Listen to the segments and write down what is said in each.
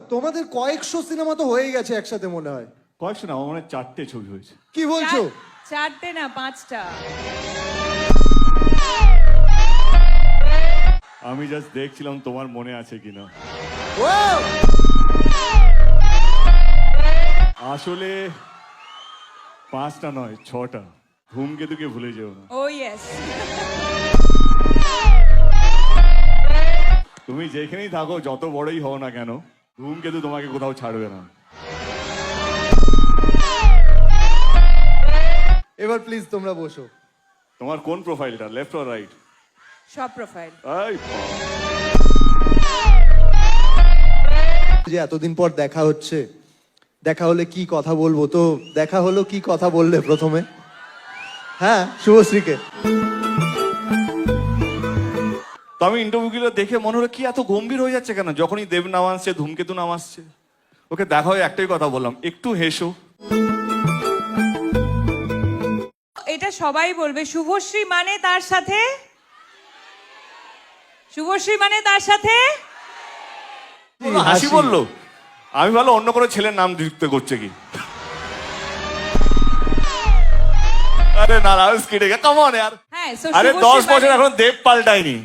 তোমাদের কয়েকশো সিনেমা তো হয়ে গেছে একসাথে মনে হয়। কয়েকশো না, আমার মনে হয় 4টে ছবি হয়েছে। কি বলছো? 4টে না 5টা। আমি জাস্ট দেখছিলাম তোমার মনে আছে কিনা। Wow! আসলে 5টা নয়, 6টা। ধূমকেতুকে ভুলে যেও না। ও ইয়েস। তুমি যেখানেই থাকো, যত বড়ই হও না কেন, ধূমকেতু তোমাকে কোথাও ছাড়বে না। এবার প্লিজ তোমরা বসো। তোমার কোন প্রোফাইলটা, লেফট অর রাইট? সব প্রোফাইল। যে এতদিন পর দেখা হচ্ছে, দেখা হলে কি কথা বলবো, তো দেখা হলো, কি কথা বললে প্রথমে? হ্যাঁ, শুভশ্রীকে। তো আমি ইন্টারভিউগুলো দেখে মনে হলো কি এত গম্ভীর হয়ে যাচ্ছে কেন, যখনই দেব নাম আসছে, ধূমকেতু নাম আসছে। ওকে দেখা হয়ে একটাই কথা বললাম, একটু হেসো। এটা সবাই বলবে, শুভশ্রী মানে তার সাথে, শুভশ্রী মানে তার সাথে হাসি বললো। আমি ভালো অন্য কোনো ছেলের নাম যুক্ত করছে কি। আরে না, কেটে গে, কাম অন यार। হ্যাঁ, so আরে শুভশ্রী 10 বছর মানে- এখন দেব পাল্টায়নি।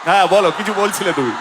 হ্যাঁ বলো, কিছু বলছিলে তুমি।